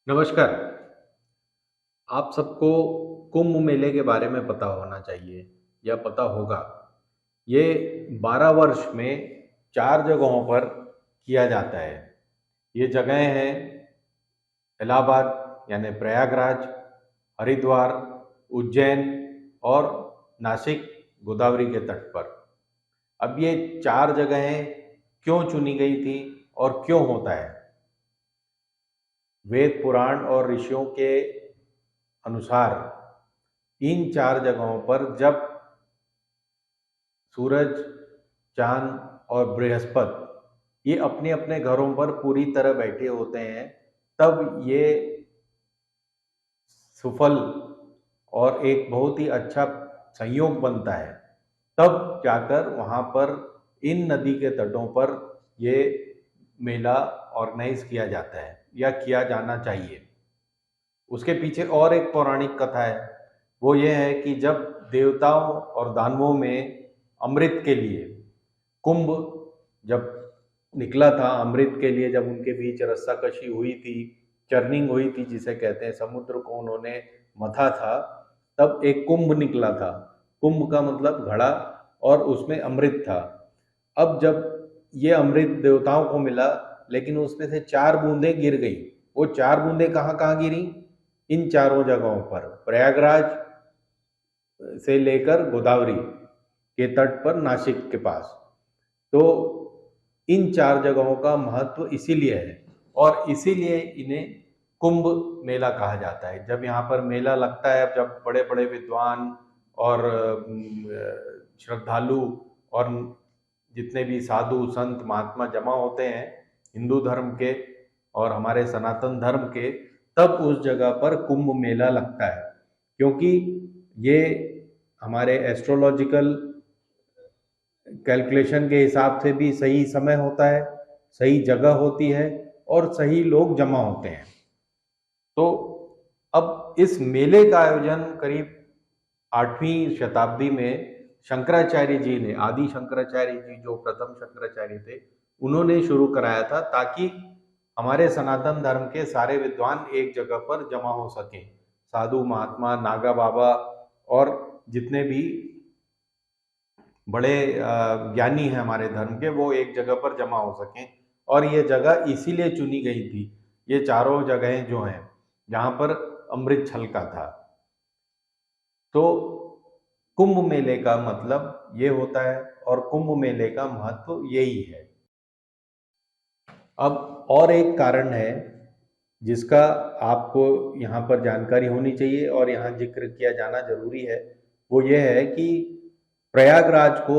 नमस्कार। आप सबको कुंभ मेले के बारे में पता होना चाहिए या पता होगा। ये 12 वर्ष में 4 जगहों पर किया जाता है। ये जगहें हैं इलाहाबाद यानी प्रयागराज, हरिद्वार, उज्जैन और नासिक गोदावरी के तट पर। अब ये 4 जगहें क्यों चुनी गई थी और क्यों होता है? वेद पुराण और ऋषियों के अनुसार इन 4 जगहों पर जब सूरज, चांद और बृहस्पति ये अपने अपने घरों पर पूरी तरह बैठे होते हैं, तब ये सुफल और एक बहुत ही अच्छा संयोग बनता है। तब जाकर वहाँ पर इन नदी के तटों पर ये मेला ऑर्गेनाइज किया जाता है या किया जाना चाहिए। उसके पीछे और एक पौराणिक कथा है। वो ये है कि जब देवताओं और दानवों में अमृत के लिए कुंभ जब निकला था, अमृत के लिए जब उनके बीच रस्साकशी हुई थी, चर्निंग हुई थी जिसे कहते हैं, समुद्र को उन्होंने मथा था, तब एक कुंभ निकला था। कुंभ का मतलब घड़ा, और उसमें अमृत था। अब जब ये अमृत देवताओं को मिला, लेकिन उसमें से 4 बूंदें गिर गई। वो 4 बूंदें कहाँ कहाँ गिरी? इन चारों जगहों पर, प्रयागराज से लेकर गोदावरी के तट पर नासिक के पास। तो इन 4 जगहों का महत्व इसीलिए है, और इसीलिए इन्हें कुंभ मेला कहा जाता है। जब यहाँ पर मेला लगता है, जब बड़े बड़े विद्वान और श्रद्धालु और जितने भी साधु संत महात्मा जमा होते हैं हिंदू धर्म के और हमारे सनातन धर्म के, तब उस जगह पर कुंभ मेला लगता है। क्योंकि ये हमारे एस्ट्रोलॉजिकल कैलकुलेशन के हिसाब से भी सही समय होता है, सही जगह होती है और सही लोग जमा होते हैं। तो अब इस मेले का आयोजन करीब 8वीं शताब्दी में शंकराचार्य जी ने, आदि शंकराचार्य जी जो प्रथम शंकराचार्य थे, उन्होंने शुरू कराया था, ताकि हमारे सनातन धर्म के सारे विद्वान एक जगह पर जमा हो सकें। साधु महात्मा, नागा बाबा और जितने भी बड़े ज्ञानी हैं हमारे धर्म के, वो एक जगह पर जमा हो सकें। और ये जगह इसीलिए चुनी गई थी, ये चारों जगहें जो हैं जहाँ पर अमृत छलका था। तो कुंभ मेले का मतलब ये होता है और कुंभ मेले का महत्व यही है। अब और एक कारण है जिसका आपको यहाँ पर जानकारी होनी चाहिए और यहाँ जिक्र किया जाना जरूरी है। वो ये है कि प्रयागराज को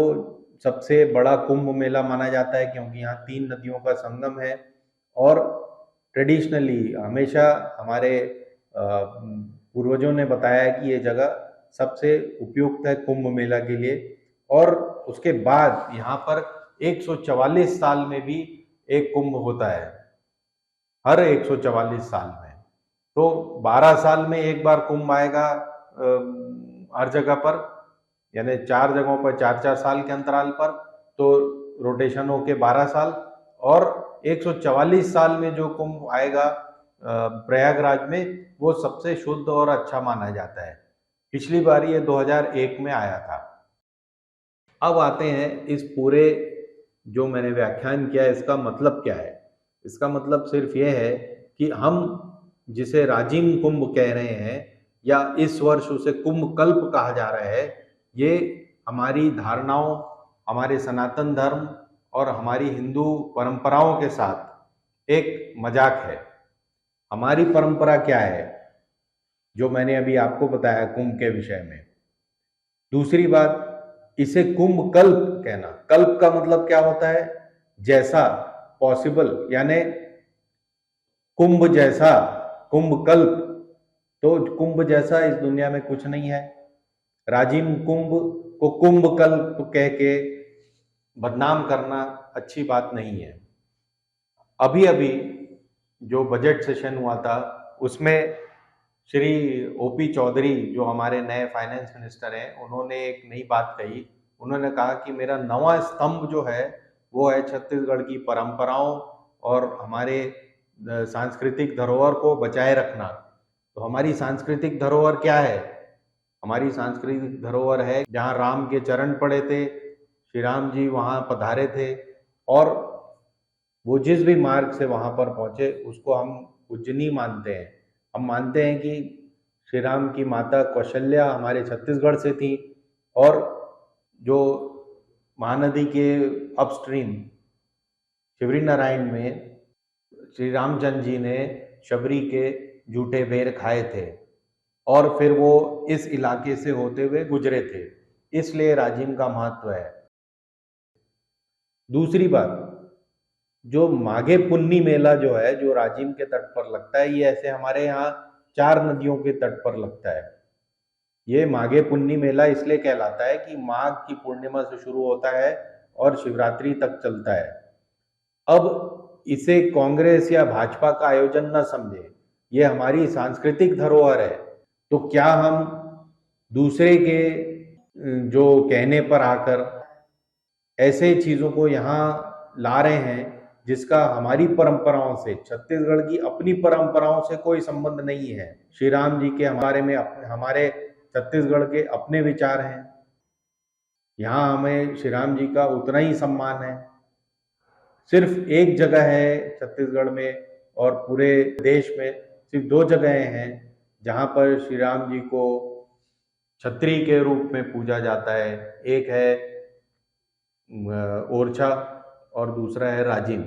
सबसे बड़ा कुंभ मेला माना जाता है, क्योंकि यहाँ 3 नदियों का संगम है। और ट्रेडिशनली हमेशा हमारे पूर्वजों ने बताया है कि ये जगह सबसे उपयुक्त है कुंभ मेला के लिए। और उसके बाद यहाँ पर 144 साल में भी एक कुंभ होता है, हर 144 साल में। तो 12 साल में एक बार कुंभ आएगा हर जगह पर, यानी 4 जगहों पर 4-4 साल के अंतराल पर, तो रोटेशन होके 12 साल। और 144 साल में जो कुंभ आएगा प्रयागराज में, वो सबसे शुद्ध और अच्छा माना जाता है। पिछली बार ये 2001 में आया था। अब आते हैं इस पूरे जो मैंने व्याख्यान किया, इसका मतलब क्या है? इसका मतलब सिर्फ ये है कि हम जिसे राजिम कुंभ कह रहे हैं, या इस वर्ष उसे कुंभ कल्प कहा जा रहा है, ये हमारी धारणाओं, हमारे सनातन धर्म और हमारी हिंदू परंपराओं के साथ एक मजाक है। हमारी परंपरा क्या है, जो मैंने अभी आपको बताया कुंभ के विषय में। दूसरी बात, इसे कुंभ कल्प कहना, कल्प का मतलब क्या होता है? जैसा, पॉसिबल, यानी कुंभ जैसा, कुंभ कल्प। तो कुंभ जैसा इस दुनिया में कुछ नहीं है। राजिम कुंभ को कुंभ कल्प कह के बदनाम करना अच्छी बात नहीं है। अभी अभी जो बजट सेशन हुआ था, उसमें श्री ओपी चौधरी जो हमारे नए फाइनेंस मिनिस्टर हैं, उन्होंने एक नई बात कही। उन्होंने कहा कि मेरा नवा स्तंभ जो है वो है छत्तीसगढ़ की परंपराओं और हमारे सांस्कृतिक धरोहर को बचाए रखना। तो हमारी सांस्कृतिक धरोहर क्या है? हमारी सांस्कृतिक धरोहर है जहाँ राम के चरण पड़े थे, श्री राम जी वहाँ पधारे थे, और वो जिस भी मार्ग से वहाँ पर पहुँचे उसको हम पूजनीय मानते हैं। हम मानते हैं कि श्री राम की माता कौशल्या हमारे छत्तीसगढ़ से थी, और जो महानदी के अपस्ट्रीम शिवरी नारायण में श्री रामचंद्र जी ने शबरी के जूठे बेर खाए थे, और फिर वो इस इलाके से होते हुए गुजरे थे, इसलिए राजिम का महत्व है। दूसरी बात, जो माघे पुन्नी मेला जो है, जो राजिम के तट पर लगता है, ये ऐसे हमारे यहाँ 4 नदियों के तट पर लगता है। ये माघे पुन्नी मेला इसलिए कहलाता है कि माघ की पूर्णिमा से शुरू होता है और शिवरात्रि तक चलता है। अब इसे कांग्रेस या भाजपा का आयोजन न समझे, ये हमारी सांस्कृतिक धरोहर है। तो क्या हम दूसरे के जो कहने पर आकर ऐसे चीजों को यहाँ ला रहे हैं जिसका हमारी परंपराओं से, छत्तीसगढ़ की अपनी परंपराओं से कोई संबंध नहीं है। श्री राम जी के हमारे में हमारे छत्तीसगढ़ के अपने विचार हैं। यहाँ हमें श्री राम जी का उतना ही सम्मान है। सिर्फ एक जगह है छत्तीसगढ़ में और पूरे देश में सिर्फ 2 जगहें हैं जहाँ पर श्री राम जी को छत्री के रूप में पूजा जाता है। एक है ओरछा और दूसरा है राजिम।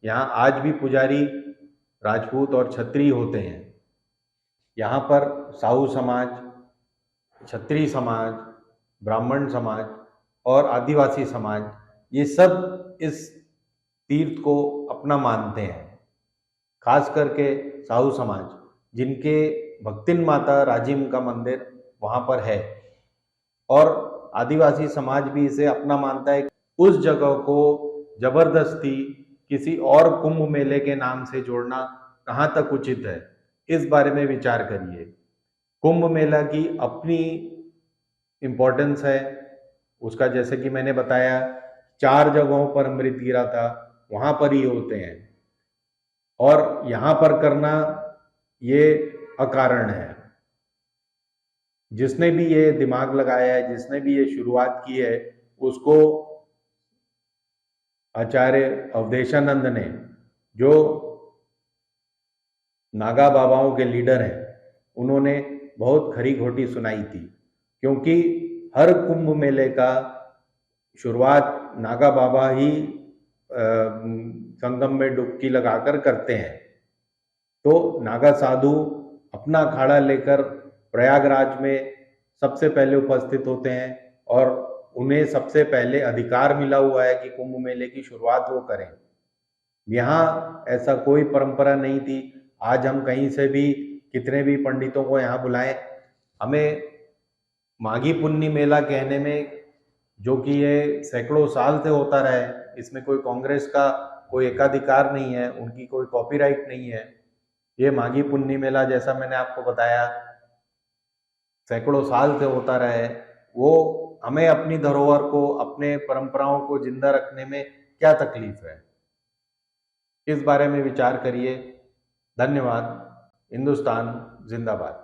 यहाँ आज भी पुजारी राजपूत और छत्री होते हैं। यहाँ पर साहू समाज, छत्री समाज, ब्राह्मण समाज और आदिवासी समाज, ये सब इस तीर्थ को अपना मानते हैं। खास करके साहू समाज, जिनके भक्तिन माता राजिम का मंदिर वहाँ पर है, और आदिवासी समाज भी इसे अपना मानता है। उस जगह को जबरदस्ती किसी और कुंभ मेले के नाम से जोड़ना कहाँ तक उचित है, इस बारे में विचार करिए। कुंभ मेला की अपनी इम्पोर्टेंस है, उसका जैसे कि मैंने बताया 4 जगहों पर अमृत गिरा था, वहाँ पर ही होते हैं, और यहाँ पर करना ये अकारण है। जिसने भी ये दिमाग लगाया है, जिसने भी ये शुरुआत की है, उसको आचार्य अवधेशानंद ने, जो नागा बाबाओं के लीडर हैं, उन्होंने बहुत खरी खोटी सुनाई थी। क्योंकि हर कुंभ मेले का शुरुआत नागा बाबा ही संगम में डुबकी लगाकर करते हैं। तो नागा साधु अपना अखाड़ा लेकर प्रयागराज में सबसे पहले उपस्थित होते हैं, और उन्हें सबसे पहले अधिकार मिला हुआ है कि कुंभ मेले की शुरुआत वो करें। यहाँ ऐसा कोई परंपरा नहीं थी। आज हम कहीं से भी कितने भी पंडितों को यहाँ बुलाएं, हमें माघी पुन्नी मेला कहने में, जो कि ये सैकड़ों साल से होता रहा है, इसमें कोई कांग्रेस का कोई एकाधिकार नहीं है, उनकी कोई कॉपीराइट नहीं है। ये माघी पुन्नी मेला, जैसा मैंने आपको बताया, सैकड़ों साल से होता रहा है। वो हमें अपनी धरोहर को, अपने परंपराओं को जिंदा रखने में क्या तकलीफ है, इस बारे में विचार करिए। धन्यवाद। हिंदुस्तान जिंदाबाद।